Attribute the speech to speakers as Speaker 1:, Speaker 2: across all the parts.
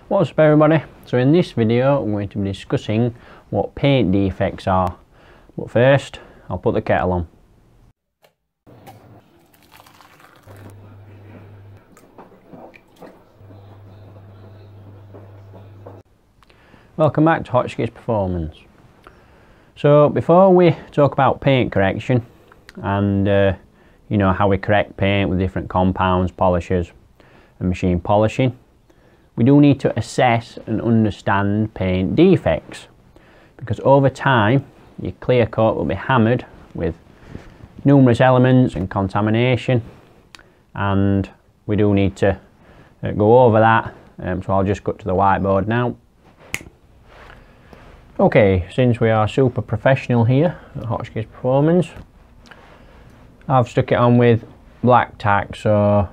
Speaker 1: What's up everybody? So in this video I'm going to be discussing what paint defects are. But first I'll put the kettle on. Welcome back to Hotchkiss Performance. So before we talk about paint correction and you know how we correct paint with different compounds, polishers and machine polishing, we do need to assess and understand paint defects, because over time your clear coat will be hammered with numerous elements and contamination, and we do need to go over that. So I'll just cut to the whiteboard now. Okay, since we are super professional here at Hotchkiss Performance, I've stuck it on with black tack, so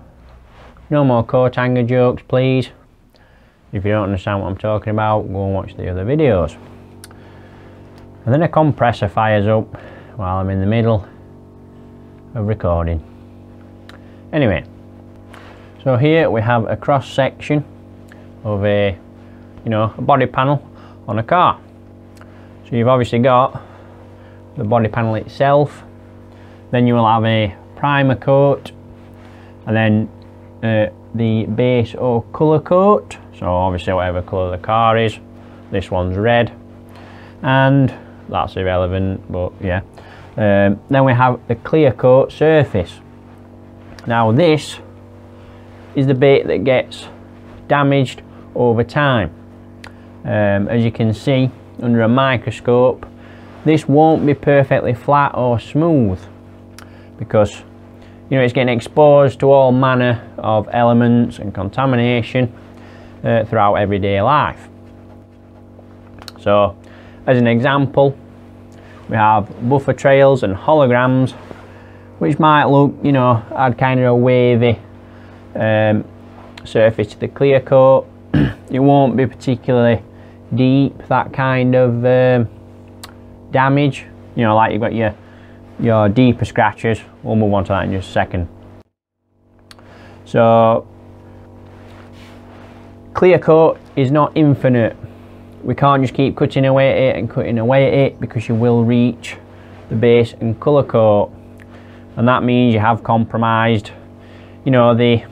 Speaker 1: no more coat hanger jokes please. If you don't understand what I'm talking about, go and watch the other videos. And then a compressor fires up while I'm in the middle of recording. Anyway, so here we have a cross section of a body panel on a car. So you've obviously got the body panel itself, then you will have a primer coat, and then the base or colour coat. So obviously whatever colour the car is, this one's red, and that's irrelevant, but yeah. Then we have the clear coat surface. Now this is the bit that gets damaged over time. As you can see under a microscope, this won't be perfectly flat or smooth because it's getting exposed to all manner of elements and contamination throughout everyday life. So as an example, we have buffer trails and holograms, which might look, add kind of a wavy surface to the clear coat. It won't be particularly deep, that kind of damage, like you've got your deeper scratches. We'll move on to that in just a second. So clear coat is not infinite. We can't just keep cutting away at it and cutting away at it, because you will reach the base and colour coat, and that means you have compromised the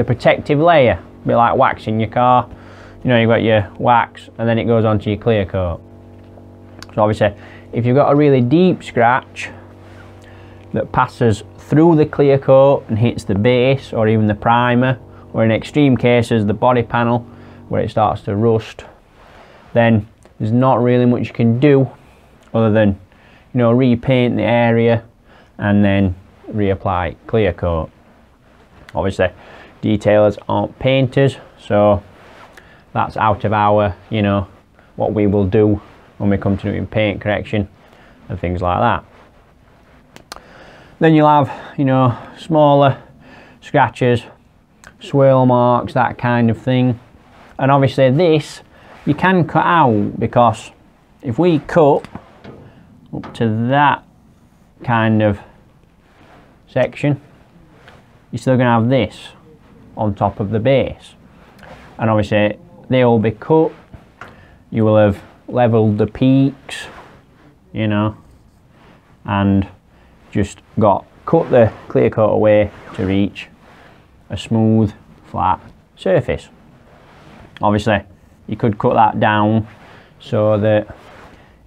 Speaker 1: protective layer. A bit like waxing your car. You've got your wax and then it goes onto your clear coat. So obviously if you've got a really deep scratch that passes through the clear coat and hits the base or even the primer, or in extreme cases the body panel where it starts to rust, then there's not really much you can do other than repaint the area and then reapply clear coat. Obviously detailers aren't painters, so that's out of our what we will do when we come to doing paint correction and things like that. Then you'll have smaller scratches, swirl marks, that kind of thing. And obviously this you can cut out, because if we cut up to that kind of section, you're still going to have this on top of the base, and obviously they will be cut. You will have leveled the peaks, and just cut the clear coat away to reach a smooth flat surface. Obviously you could cut that down so that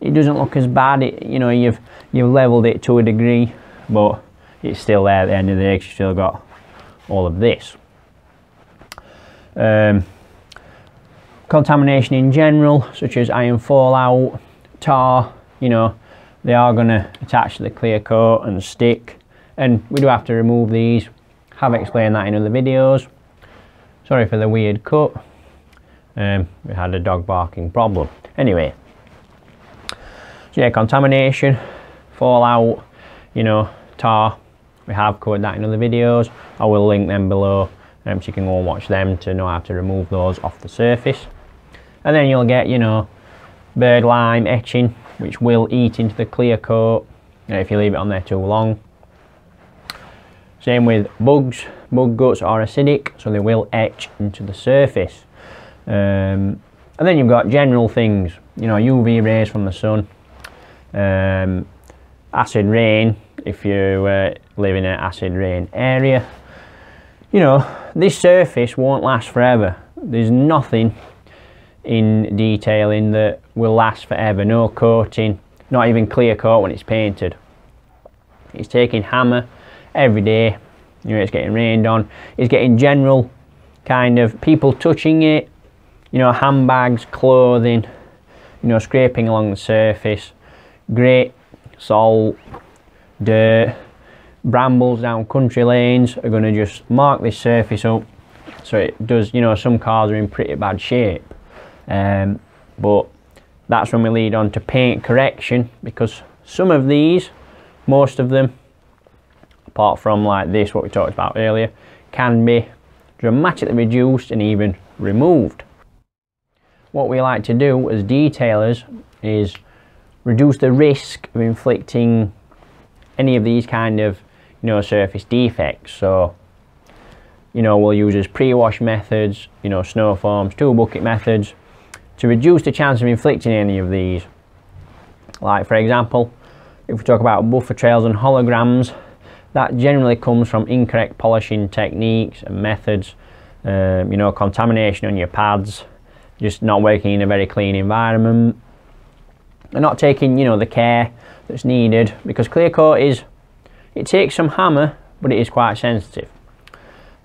Speaker 1: it doesn't look as bad. You've leveled it to a degree, but it's still there at the end of the day, 'cause you've still got all of this. Contamination in general, such as iron fallout, tar, they are going to attach to the clear coat and stick, and we do have to remove these. Have explained that in other videos. Sorry for the weird cut. We had a dog barking problem. Anyway, so yeah, contamination, fallout, tar, we have covered that in other videos. I will link them below, so you can go and watch them to know how to remove those off the surface. And then you'll get bird lime etching, which will eat into the clear coat if you leave it on there too long. Same with bugs. Bug guts are acidic, so they will etch into the surface. And then you've got general things, you know, UV rays from the sun, acid rain if you live in an acid rain area. You know, this surface won't last forever. There's nothing in detailing that will last forever. No coating, not even clear coat when it's painted. It's taking hammer every day. You know, it's getting rained on. It's getting general kind of people touching it. You know, handbags, clothing, you know, scraping along the surface. Grit, salt, dirt, brambles down country lanes are going to just mark this surface up. So it does, you know, some cars are in pretty bad shape. But that's when we lead on to paint correction, because some of these, most of them, apart from like this, what we talked about earlier, can be dramatically reduced and even removed. What we like to do as detailers is reduce the risk of inflicting any of these kind of, you know, surface defects. So, you know, we'll use as pre-wash methods, you know, snow foams, tool bucket methods, to reduce the chance of inflicting any of these. Like for example, if we talk about buffer trails and holograms, that generally comes from incorrect polishing techniques and methods, you know, contamination on your pads, just not working in a very clean environment, and not taking, you know, the care that's needed, because clear coat is, it takes some hammer, but it is quite sensitive.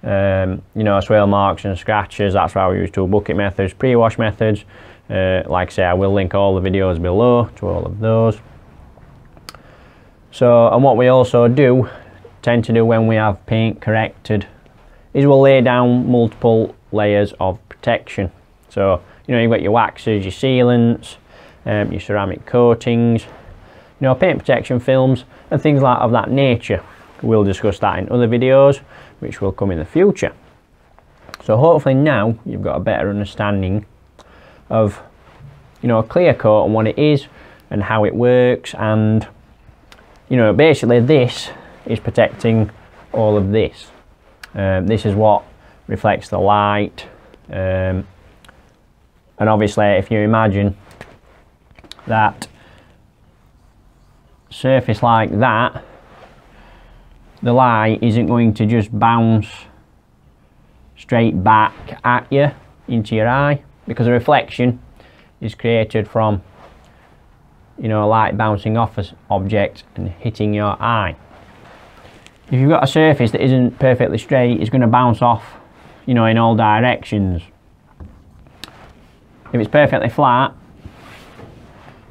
Speaker 1: You know, swirl marks and scratches, that's why we use tool bucket methods, pre-wash methods. Like I say, I will link all the videos below to all of those. So, and what we also tend to do when we have paint corrected is we'll lay down multiple layers of protection. So, you know, you've got your waxes, your sealants, your ceramic coatings, you know, paint protection films and things like of that nature. We'll discuss that in other videos which will come in the future. So hopefully now you've got a better understanding of, you know, clear coat and what it is and how it works. And, you know, basically this is protecting all of this. This is what reflects the light, and obviously if you imagine that surface like that, the light isn't going to just bounce straight back at you into your eye, because the reflection is created from, you know, light bouncing off an object and hitting your eye. If you've got a surface that isn't perfectly straight, it's going to bounce off, you know, in all directions. If it's perfectly flat,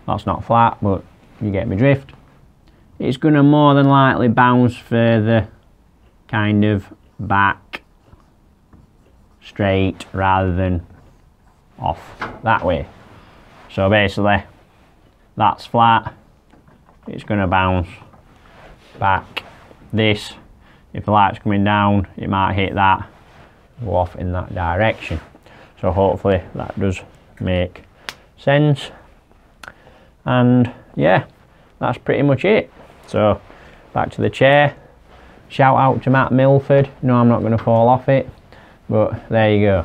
Speaker 1: that's not flat, but you get my drift, it's going to more than likely bounce further kind of back straight rather than off that way. So basically that's flat, it's going to bounce back. This, if the light's coming down, it might hit that, go off in that direction. So hopefully that does make sense. And yeah, that's pretty much it. So back to the chair. Shout out to Matt Milford. No, I'm not going to fall off it, but there you go.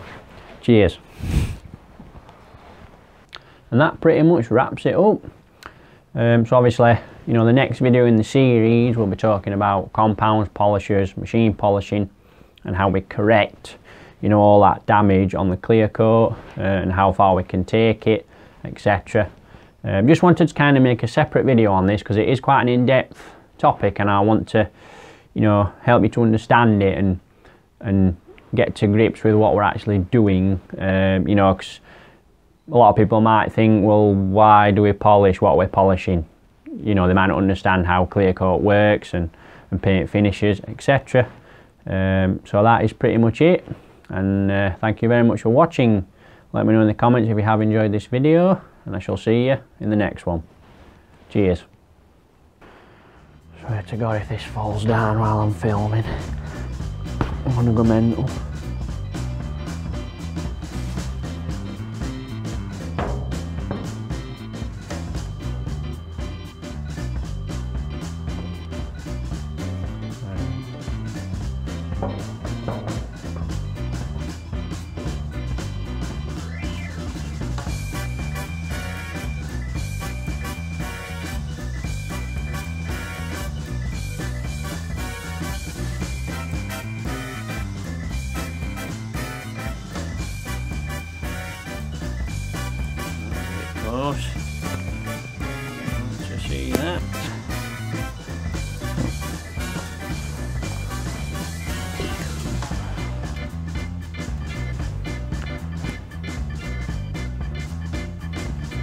Speaker 1: Cheers. And that pretty much wraps it up. So obviously, you know, the next video in the series we'll be talking about compounds, polishers, machine polishing, and how we correct, you know, all that damage on the clear coat, and how far we can take it, etc. Just wanted to kind of make a separate video on this because it is quite an in-depth topic, and I want to, you know, help you to understand it and get to grips with what we're actually doing. You know, because a lot of people might think, well, why do we polish what we're polishing? You know, they might not understand how clear coat works and paint finishes, etc. So that is pretty much it, and thank you very much for watching. Let me know in the comments if you have enjoyed this video, and I shall see you in the next one. Cheers. Swear to God, if this falls down while I'm filming, I'm gonna go mental. close. To see that.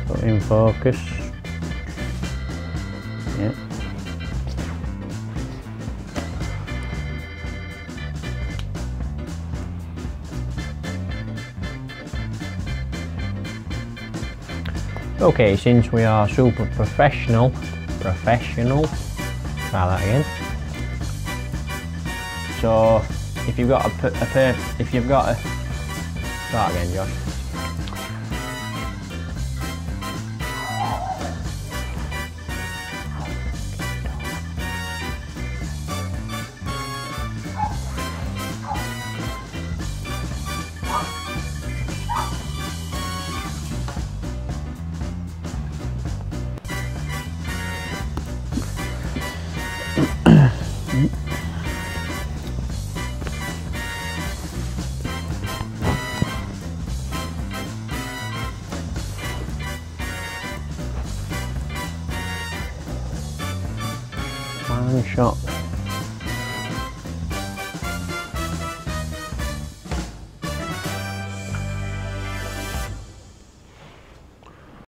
Speaker 1: Put in focus. Yeah. Okay, since we are super professional, try that again. So if you've got start again, Josh. One shot.